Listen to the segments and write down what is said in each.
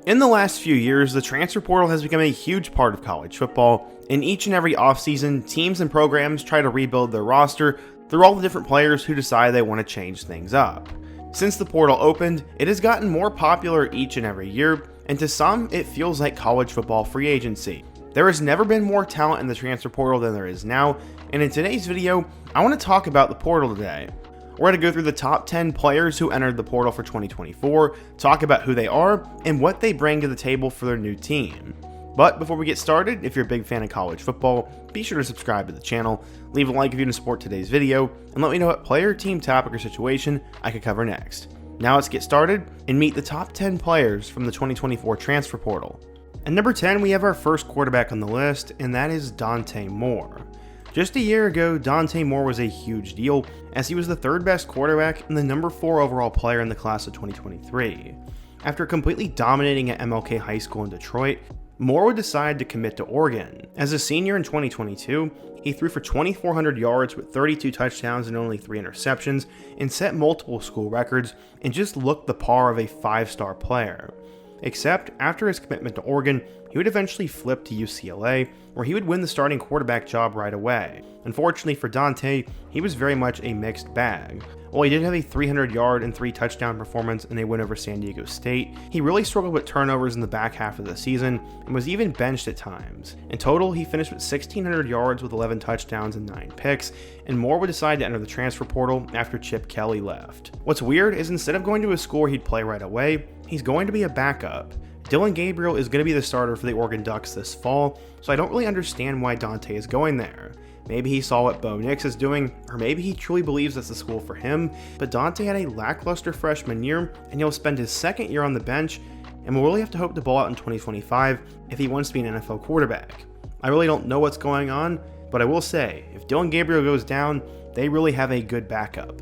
In the last few years, the transfer portal has become a huge part of college football. In each and every offseason, teams and programs try to rebuild their roster through all the different players who decide they want to change things up. Since the portal opened, it has gotten more popular each and every year, and to some, it feels like college football free agency. There has never been more talent in the transfer portal than there is now, and in today's video, I want to talk about the portal today. We're going to go through the top 10 players who entered the portal for 2024, talk about who they are, and what they bring to the table for their new team. But before we get started, if you're a big fan of college football, be sure to subscribe to the channel, leave a like if you want to support today's video, and let me know what player, team, topic, or situation I could cover next. Now let's get started and meet the top 10 players from the 2024 transfer portal. At number 10, we have our first quarterback on the list, and that is Dante Moore. Just a year ago, Dante Moore was a huge deal, as he was the third best quarterback and the number 4 overall player in the class of 2023. After completely dominating at MLK High School in Detroit, Moore would decide to commit to Oregon. As a senior in 2022, he threw for 2,400 yards with 32 touchdowns and only 3 interceptions, and set multiple school records, and just looked the par of a 5-star player. Except, after his commitment to Oregon, he would eventually flip to UCLA, where he would win the starting quarterback job right away. Unfortunately for Dante, he was very much a mixed bag. While he did have a 300-yard and 3-touchdown performance in a win over San Diego State, he really struggled with turnovers in the back half of the season, and was even benched at times. In total, he finished with 1,600 yards with 11 touchdowns and 9 picks, and Moore would decide to enter the transfer portal after Chip Kelly left. What's weird is instead of going to a school where he'd play right away, he's going to be a backup. Dillon Gabriel is going to be the starter for the Oregon Ducks this fall, so I don't really understand why Dante is going there. Maybe he saw what Bo Nix is doing, or maybe he truly believes that's the school for him, but Dante had a lackluster freshman year, and he'll spend his second year on the bench, and will really have to hope to ball out in 2025 if he wants to be an NFL quarterback. I really don't know what's going on, but I will say, if Dillon Gabriel goes down, they really have a good backup.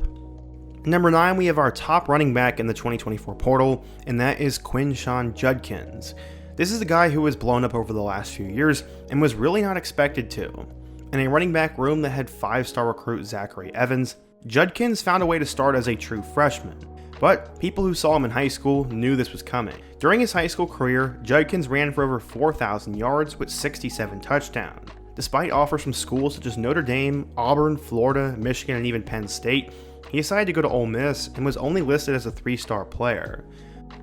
Number 9, we have our top running back in the 2024 portal, and that is Quinshad Judkins. This is a guy who was blown up over the last few years, and was really not expected to. In a running back room that had 5-star recruit Zachary Evans, Judkins found a way to start as a true freshman. But people who saw him in high school knew this was coming. During his high school career, Judkins ran for over 4,000 yards with 67 touchdowns. Despite offers from schools such as Notre Dame, Auburn, Florida, Michigan, and even Penn State, he decided to go to Ole Miss and was only listed as a 3-star player.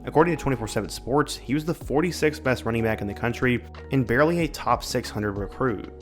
According to 24/7 Sports, he was the 46th best running back in the country and barely a top 600 recruit.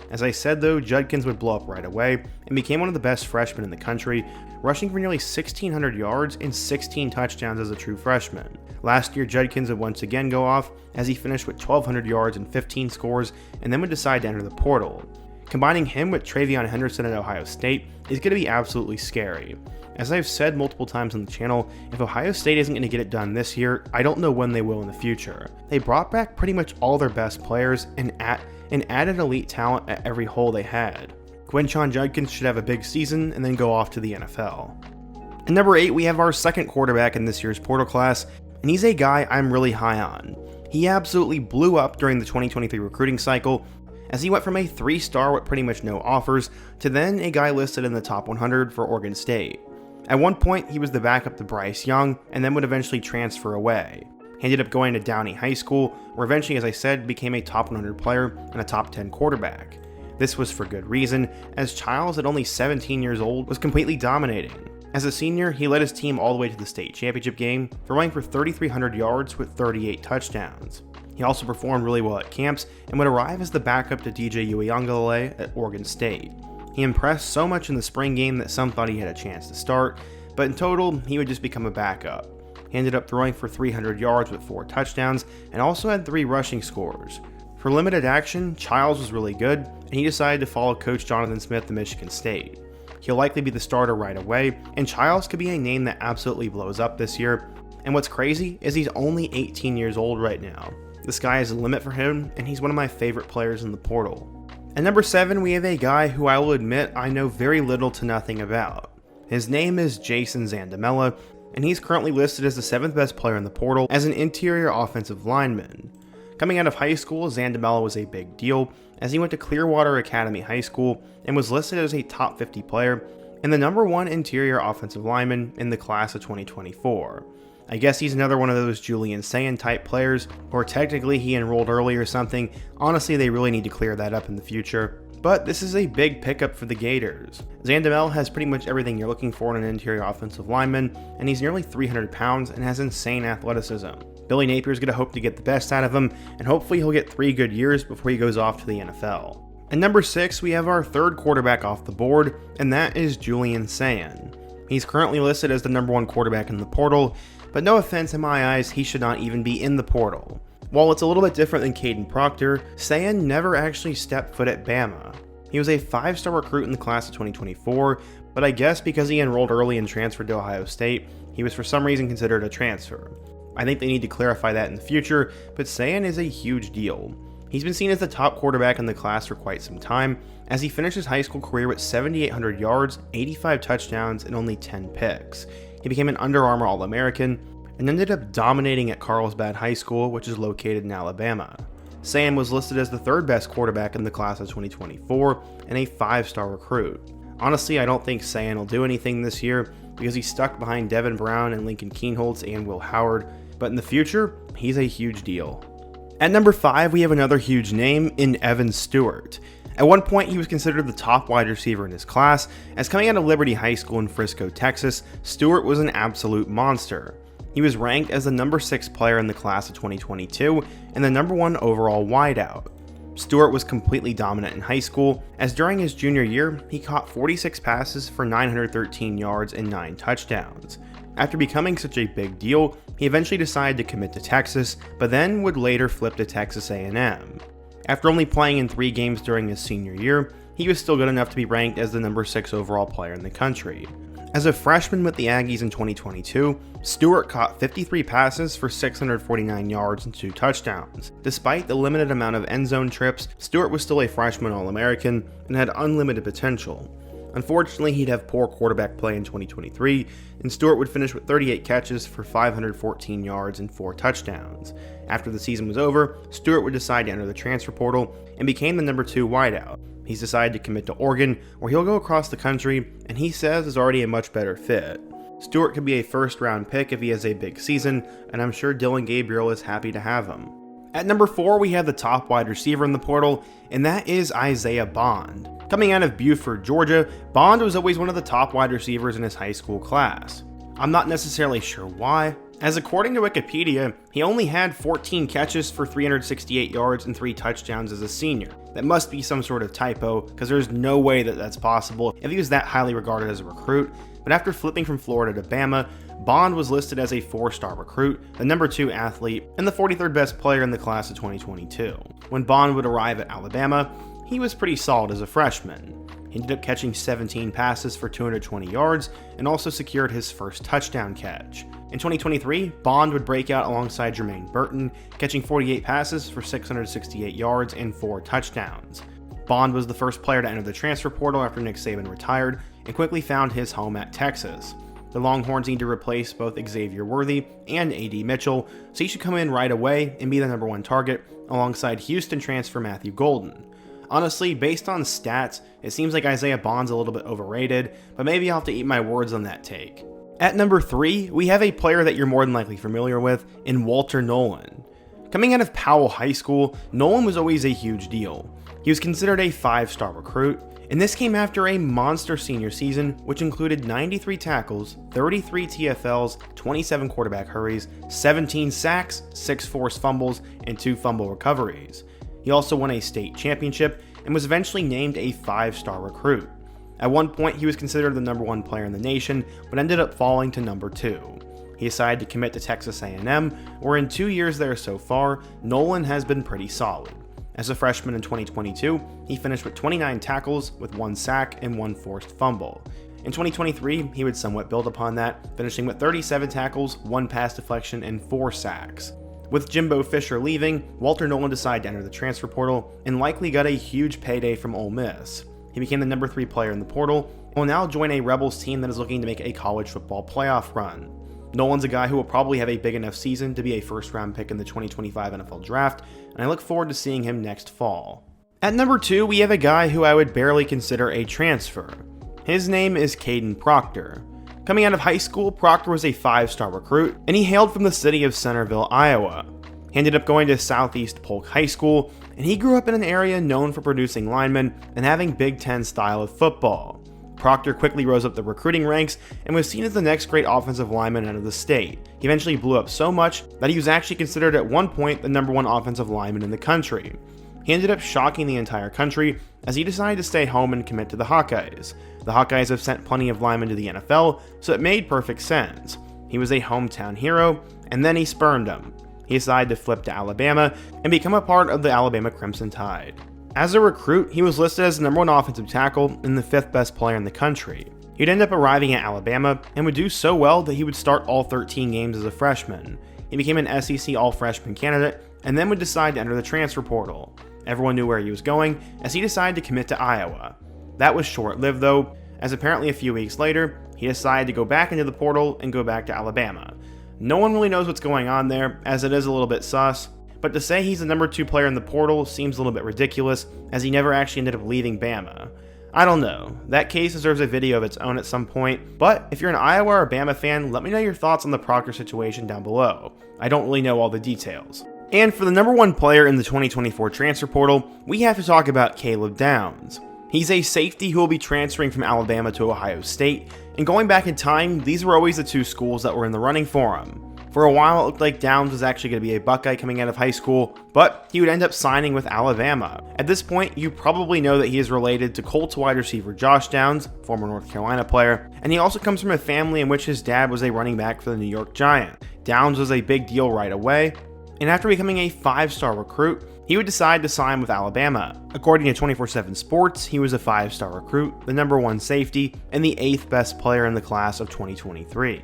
As I said though, Judkins would blow up right away and became one of the best freshmen in the country, rushing for nearly 1,600 yards and 16 touchdowns as a true freshman. Last year, Judkins would once again go off as he finished with 1,200 yards and 15 scores, and then would decide to enter the portal. Combining him with Travion Henderson at Ohio State is going to be absolutely scary. As I've said multiple times on the channel, if Ohio State isn't going to get it done this year, I don't know when they will in the future. They brought back pretty much all their best players and added elite talent at every hole they had. Quinshad Judkins should have a big season and then go off to the NFL. At number 8, we have our second quarterback in this year's portal class, and he's a guy I'm really high on. He absolutely blew up during the 2023 recruiting cycle, as he went from a 3-star with pretty much no offers to then a guy listed in the top 100 for Oregon State. At one point, he was the backup to Bryce Young, and then would eventually transfer away. He ended up going to Downey High School, where eventually, as I said, became a top 100 player and a top 10 quarterback. This was for good reason, as Charles, at only 17 years old, was completely dominating. As a senior, he led his team all the way to the state championship game, throwing for 3,300 yards with 38 touchdowns. He also performed really well at camps and would arrive as the backup to DJ Uiagalelei at Oregon State. He impressed so much in the spring game that some thought he had a chance to start, but in total, he would just become a backup. He ended up throwing for 300 yards with 4 touchdowns and also had 3 rushing scores. For limited action, Childs was really good, and he decided to follow Coach Jonathan Smith to Michigan State. He'll likely be the starter right away, and Childs could be a name that absolutely blows up this year. And what's crazy is he's only 18 years old right now. The sky is the limit for him, and he's one of my favorite players in the portal. At number 7, we have a guy who I will admit I know very little to nothing about. His name is Jason Zandel, and he's currently listed as the 7th best player in the portal as an interior offensive lineman. Coming out of high school, Zandel was a big deal, as he went to Clearwater Academy High School and was listed as a top 50 player and the number 1 interior offensive lineman in the class of 2024. I guess he's another one of those Julian San type players, or technically he enrolled early or something. Honestly, they really need to clear that up in the future. But this is a big pickup for the Gators. Zandel has pretty much everything you're looking for in an interior offensive lineman, and he's nearly 300 pounds and has insane athleticism. Billy Napier's going to hope to get the best out of him, and hopefully he'll get 3 good years before he goes off to the NFL. At number 6, we have our third quarterback off the board, and that is Julian San. He's currently listed as the number 1 quarterback in the portal, but no offense in my eyes, he should not even be in the portal. While it's a little bit different than Kaden Proctor, San never actually stepped foot at Bama. He was a 5-star recruit in the class of 2024, but I guess because he enrolled early and transferred to Ohio State, he was for some reason considered a transfer. I think they need to clarify that in the future, but San is a huge deal. He's been seen as the top quarterback in the class for quite some time, as he finished his high school career with 7,800 yards, 85 touchdowns, and only 10 picks. He became an Under Armour All-American, and ended up dominating at Carlsbad High School, which is located in Alabama. San was listed as the 3rd best quarterback in the class of 2024, and a 5-star recruit. Honestly, I don't think San will do anything this year, because he's stuck behind Devin Brown and Lincoln Kienholz and Will Howard, but in the future, he's a huge deal. At number 5, we have another huge name in Evan Stewart. At one point, he was considered the top wide receiver in his class, as coming out of Liberty High School in Frisco, Texas, Stewart was an absolute monster. He was ranked as the number 6 player in the class of 2022 and the number 1 overall wideout. Stewart was completely dominant in high school, as during his junior year, he caught 46 passes for 913 yards and 9 touchdowns. After becoming such a big deal, he eventually decided to commit to Texas, but then would later flip to Texas A&M. After only playing in 3 games during his senior year, he was still good enough to be ranked as the number 6 overall player in the country. As a freshman with the Aggies in 2022, Stewart caught 53 passes for 649 yards and 2 touchdowns. Despite the limited amount of end zone trips, Stewart was still a freshman All-American and had unlimited potential. Unfortunately, he'd have poor quarterback play in 2023, and Stewart would finish with 38 catches for 514 yards and 4 touchdowns. After the season was over, Stewart would decide to enter the transfer portal and became the number 2 wideout. He's decided to commit to Oregon, where he'll go across the country, and he says is already a much better fit. Stewart could be a first-round pick if he has a big season, and I'm sure Dillon Gabriel is happy to have him. At number 4, we have the top wide receiver in the portal, and that is Isaiah Bond. Coming out of Buford, Georgia, Bond was always one of the top wide receivers in his high school class. I'm not necessarily sure why, as according to Wikipedia, he only had 14 catches for 368 yards and 3 touchdowns as a senior. That must be some sort of typo, because there's no way that that's possible if he was that highly regarded as a recruit. But after flipping from Florida to Bama, Bond was listed as a 4-star recruit, the number 2 athlete, and the 43rd best player in the class of 2022. When Bond would arrive at Alabama, he was pretty solid as a freshman. He ended up catching 17 passes for 220 yards and also secured his first touchdown catch. In 2023, Bond would break out alongside Jermaine Burton, catching 48 passes for 668 yards and 4 touchdowns. Bond was the first player to enter the transfer portal after Nick Saban retired and quickly found his home at Texas. The Longhorns need to replace both Xavier Worthy and A.D. Mitchell, so he should come in right away and be the number 1 target alongside Houston transfer Matthew Golden. Honestly, based on stats, it seems like Isaiah Bond's a little bit overrated, but maybe I'll have to eat my words on that take. At number 3, we have a player that you're more than likely familiar with in Walter Nolan. Coming out of Powell High School, Nolan was always a huge deal. He was considered a 5-star recruit, and this came after a monster senior season, which included 93 tackles, 33 TFLs, 27 quarterback hurries, 17 sacks, 6 forced fumbles, and 2 fumble recoveries. He also won a state championship and was eventually named a 5-star recruit. At one point, he was considered the number 1 player in the nation, but ended up falling to number 2. He decided to commit to Texas A&M, where in 2 years there so far, Nolan has been pretty solid. As a freshman in 2022, he finished with 29 tackles with 1 sack and 1 forced fumble. In 2023, he would somewhat build upon that, finishing with 37 tackles, 1 pass deflection, and 4 sacks. With Jimbo Fisher leaving, Walter Nolan decided to enter the transfer portal and likely got a huge payday from Ole Miss. He became the number 3 player in the portal and will now join a Rebels team that is looking to make a college football playoff run. Nolan's a guy who will probably have a big enough season to be a first-round pick in the 2025 NFL Draft, and I look forward to seeing him next fall. At number 2, we have a guy who I would barely consider a transfer. His name is Kaden Proctor. Coming out of high school, Proctor was a 5-star recruit, and he hailed from the city of Centerville, Iowa. He ended up going to Southeast Polk High School, and he grew up in an area known for producing linemen and having Big Ten style of football. Proctor quickly rose up the recruiting ranks and was seen as the next great offensive lineman out of the state. He eventually blew up so much that he was actually considered at one point the #1 offensive lineman in the country. He ended up shocking the entire country as he decided to stay home and commit to the Hawkeyes. The Hawkeyes have sent plenty of linemen to the NFL, so it made perfect sense. He was a hometown hero, and then he spurned them. He decided to flip to Alabama and become a part of the Alabama Crimson Tide. As a recruit, he was listed as the #1 offensive tackle and the 5th best player in the country. He'd end up arriving at Alabama and would do so well that he would start all 13 games as a freshman. He became an SEC All-Freshman candidate and then would decide to enter the transfer portal. Everyone knew where he was going as he decided to commit to Iowa. That was short-lived though, as apparently a few weeks later, he decided to go back into the portal and go back to Alabama. No one really knows what's going on there, as it is a little bit sus, but to say he's the #2 player in the portal seems a little bit ridiculous, as he never actually ended up leaving Bama. I don't know, that case deserves a video of its own at some point, but if you're an Iowa or Bama fan, let me know your thoughts on the Proctor situation down below. I don't really know all the details. And for the #1 player in the 2024 transfer portal, we have to talk about Caleb Downs. He's a safety who will be transferring from Alabama to Ohio State, and going back in time, these were always the two schools that were in the running for him. For a while, it looked like Downs was actually going to be a Buckeye coming out of high school, but he would end up signing with Alabama. At this point, you probably know that he is related to Colts wide receiver Josh Downs, former North Carolina player, and he also comes from a family in which his dad was a running back for the New York Giants. Downs was a big deal right away, and after becoming a 5-star recruit, he would decide to sign with Alabama. According to 24/7 Sports, he was a 5-star recruit, the #1 safety, and the 8th best player in the class of 2023.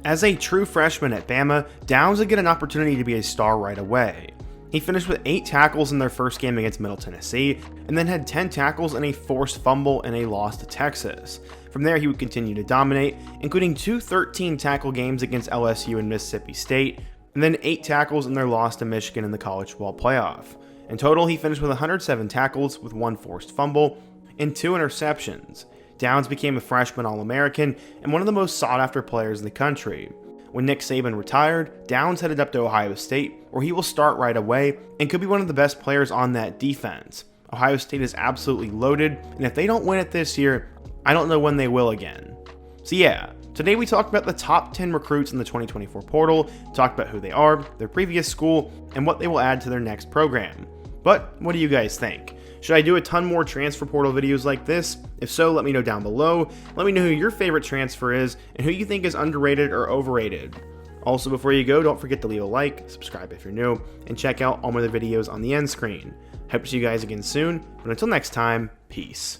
As a true freshman at Bama, Downs would get an opportunity to be a star right away. He finished with 8 tackles in their first game against Middle Tennessee, and then had 10 tackles and a forced fumble in a loss to Texas. From there, he would continue to dominate, including 2 13-tackle games against LSU and Mississippi State, and then 8 tackles in their loss to Michigan in the college football playoff. In total, he finished with 107 tackles with 1 forced fumble and 2 interceptions. Downs became a freshman All-American and one of the most sought-after players in the country. When Nick Saban retired, Downs headed up to Ohio State, where he will start right away and could be one of the best players on that defense. Ohio State is absolutely loaded, and if they don't win it this year, I don't know when they will again. So yeah, today we talked about the top 10 recruits in the 2024 portal, talked about who they are, their previous school, and what they will add to their next program. But what do you guys think? Should I do a ton more transfer portal videos like this? If so, let me know down below. Let me know who your favorite transfer is and who you think is underrated or overrated. Also, before you go, don't forget to leave a like, subscribe if you're new, and check out all my other videos on the end screen. Hope to see you guys again soon, but until next time, peace.